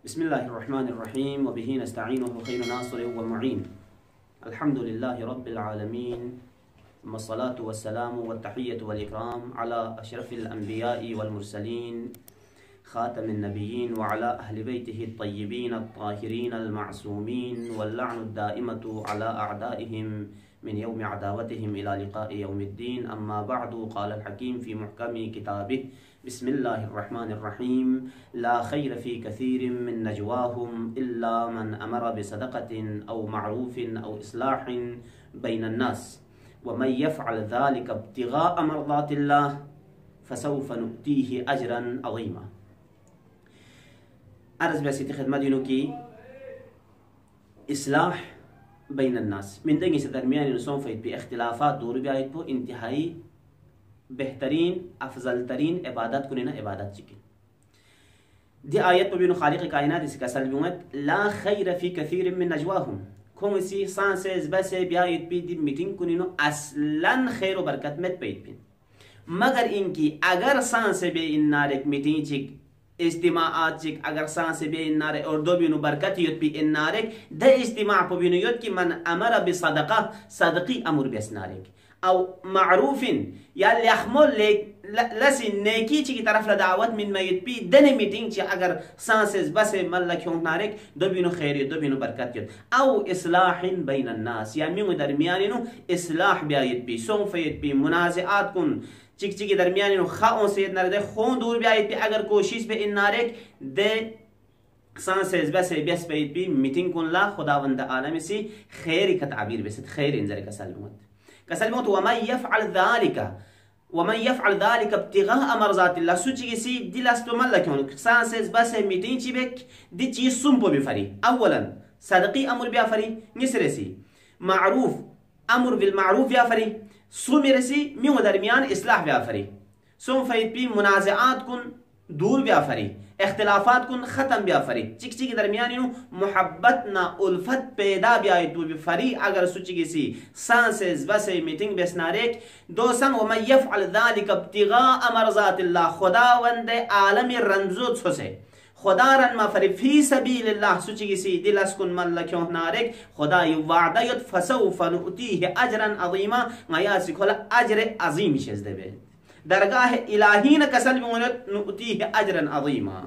बिस्मिल्लाहिर्रहमानिर्रहीम व बिही नस्तईनुहु खैरुन नासिर व मुईन अल्हम्दुलिल्लाहि रब्बिल आलमीन वस्सलातु वस्सलामु वत्तहिय्यतु वल इकराम अला अशरफिल अंबिया'i वल मुरसलीन खातमिन नबिय्यीन व अला अहलि बैतिहि अत्तय्यिबीन अत्ताहिरीन अल मासूमीन वल लअनु दाइमतु अला अअदाइहिम मिन यौमि अदावतिहिम इला लिक़ाइ यौमिद्दीन अम्मा बअदु क़ाल अल हकीम फ़ी मुहकमि किताबिहि बिस्मिल्लाहिर्रहमानिर्रहीम ला खैर फ़ी कसीरिन मिन नजवाहुम इल्ला मन अमरा बिसदक़तिन औ मअरूफ़िन औ इस्लाहिन बैनन नास व मन यफ़अल ज़ालिका इब्तिग़ाअ मर्ज़ातिल्लाह फ़सौफ़ नु'तीहि अजरन अज़ीमा। अर्ज़ बसीत खिदमत की इस्लाह बैनन नास मिंदंगी से दरमियान सोफ़ैत पे इख्तिलाफ़ात दूर ब्यायत पो इंतहाई बेहतरीन अफजल तरीन इबादत को ना इबादत चिकी दी आयत बिन खालिक कायनात इसका सलबुत ला खैर फी कसीर मिन नजवाहुम खुम इसी सांसेज बसे ब्यायत पी दी मीटिंग कुनिनो असलन खैर व बरकत में पेट पिन मगर इनकी अगर सांसे बे इन्नारे मीटिंग चिक इज्तिमाआत चिक अगर सांसे बे इन्नारे और दो बिनु बरकत युत पी इन्नारे द इज्तिमा पो बिनु युत की मन अमर बिसदका सदकी अमर बेसनारे औ मारूफिन या लखमो लसी नेकी ची की तरफ दावत मिन मयत पी दने मीटिंग ची अगर सांसेस बसे मल्ला क्यों नारिक दो बिनु खैर दो बिनु बरकत युत औ इस्लाहिन बैनन नास या मिंग दरमियानिनो इस्लाह ब्यायत पी सोफयत पी मुनाज़ात कुन चिक चिकी दरमियानिनो खाओ से नरदे खून दूर ब्यायत पी अगर कोशिश पे इन नारिक दे सांसेस बसे बेस पे पी मीटिंग कुन ला खुदावंद आलम सी खैर का ताबीर बेस खैर इंजर का सलमत कसलमत वमन यफ़अल ज़ालिका इब्तिग़ाअ मर्ज़ातिल्लाह सुची सी दिलस्तो मल्ला क्यों सांसेस बस मीटिंग चिबेक दि चीज सुम्पो बिफरी अवलन सदकी अमर बिफरी निसरेसी मारूफ अमर बिल मारूफ बिफरी सुमिरसी मियो दरमियान इस्लाह बिफरी सोम फैद पी मुनाज़ात कुन दूर बिफरी इख्तिलाफात कुन खत्म बिफरी चिक चिक दरमियान मोहब्बत ना उल्फत पैदा बियायत बिफरी अगर सुची किसी सांसेस बसे मीटिंग बेसनारेक दो संग व मन यफ़अल ज़ालिका इब्तिग़ाअ मर्ज़ातिल्लाह खुदावंद आलम रंजो छसे खुदा रन मफरी फी सबीलिल्लाह सुची किसी दिलस कुन मल्ला क्यों नारेक खुदा यु वादा युत फसौफ़ नु'तीहि अजरन अज़ीमा गया सिखोला अजर अज़ीम शेज देबे दरगाह इलाहीन कसल नुती है अजरन अज़ीमा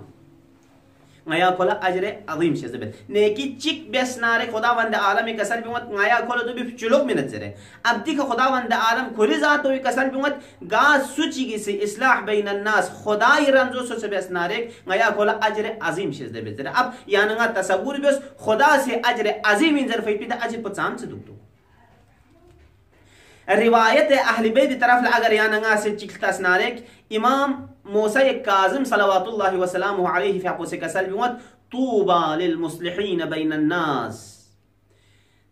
गया खोला अजर अज़ीम शेज़बे नेकी चिक बेसनारे खुदावंद आलम कसल बिमत गया खोला तो भी चुलुक में नजरे अब दिख खुदावंद आलम खुरी जात तो कसल बिमत गा सुची की से इस्लाह बैनन नास खुदाई रंजो सो से बेसनारे गया खोला अजर अज़ीम शेज़बे जरा अब यानगा तसव्वुर बेस खुदा से अजर अज़ीम इंजर फैपिदा अजर पचाम से दुक्तो रिवायत अहले बैत तरफ अगर यानगा से चिकतास नारेक इमाम मूसा काज़िम सल्लल्लाहु वसल्लम अलैहि फ़ाको से कसल बिमत तूबा लिल मुस्लिहीन बैनन नास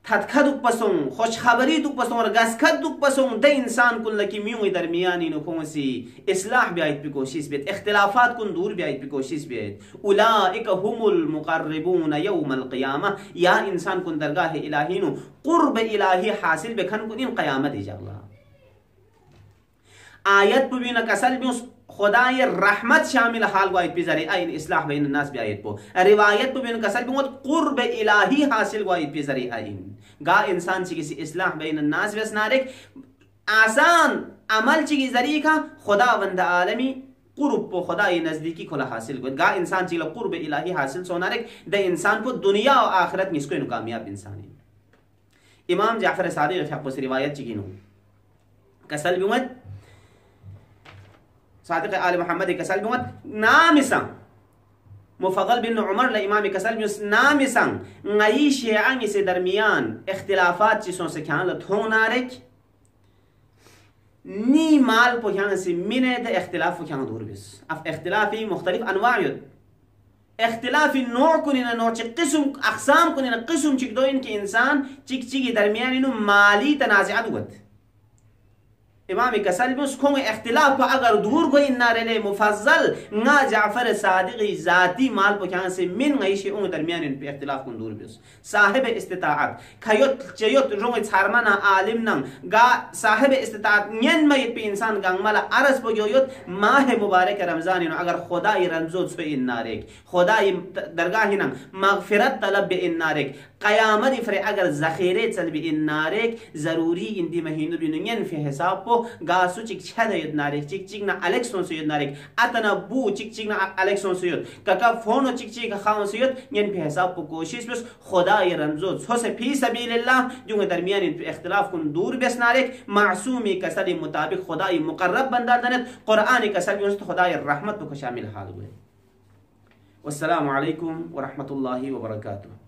थदखद पसों खुशखबरी दु पसों और गसखद दु पसों द इंसान कुल लकी मियों दरमियानी नो कोसी इस्लाह बियायत पे कोशिश बेत इख्तिलाफात कुन दूर बियायत पे कोशिश बेत उलाइक हुमुल मुकर्रबून यौमल क़ियामा या इंसान कुन दरगाह इलाही नो कुर्ब इलाही हासिल बेखन कुन इन क़यामत इंशाअल्लाह आयत पे बिना कसल बियों खुदाए रहमत शामिल हाल वायत पे जरे आइन इस्लाह बैन नास भी आयत पो रिवायत पे बिन कसल बिमत कुर्ब इलाही हासिल वायत पे जरे आइन गा इंसान ची किसी इस्लाह बैन नास वसनारिक आसान अमल ची की जरी का खुदावंद आलमी कुर्ब पो खुदाए नजदीकी खुला हासिल को गा इंसान ची कुर्ब इलाही हासिल सोनारिक द इंसान को दुनिया और आखिरत में इसको कामयाब इंसान है। इमाम जाफर सादिक फ़ाको से रिवायत ची गिनो कसल बिमत सादिक आल मोहम्मद कसल बिमत नामिसं मुफद्दल बिन उमर ल इमाम कसल बिमत नामिसं ngई शियां से दरमियान इख्तिलाफात चीज़ों से क्या लत हो नारिक नी माल पो यहाँ से मिने द इख्तिलाफ क्या दूर बिस अब इख्तिलाफी मुख्तलिफ अनवायुत इख्तिलाफी नौ कुनिना नौ चिक किस्म अक़साम कुनिना किस्म चिक दो इनके इंसान चिक चिक दरमियान इनु माली तनाज़ुअत हुत इमाम कसल में उसको इख्तिलाफ पर अगर दूर कोई नारे मुफज्जल ना जाफर सादिक जाती माल पर क्या से मिन गई से उन दरमियान इन पे इख्तिलाफ को दूर बिस साहिब इस्तिताअत खयत चयत रोंग छारमाना आलिम नंग गा साहिब इस्तिताअत नियन में पे इंसान गंगमला अरस पर योयत माह मुबारक रमजान अगर खुदा रमजो से इन नारे खुदा दरगाह नंग मगफिरत तलब इन नारे क़यामत फरे अगर ज़ख़ीरे चल भी इन नारे ज़रूरी इन दी महीनों बिनुयन फे हिसाब पो गासु चिक छद युद नारे चिक चिक ना अलेक्सों से युद नारे अतना बू चिक चिक ना अलेक्सों से युद काका फोनो चिक चिक खाओं से युद यन फे हिसाब पो कोशिश बस खुदा ये रमज़ो छो से फी सबीलिल्लाह जो दरमियान इन इख्तिलाफ कुन दूर बेस नारे मासूमी कसरी मुताबिक खुदा ये मुकर्रब बंदा दनत कुरान कसर युस्त खुदा ये रहमत को शामिल हाल हुए। वस्सलामु अलैकुम व रहमतुल्लाहि व बरकातुहू।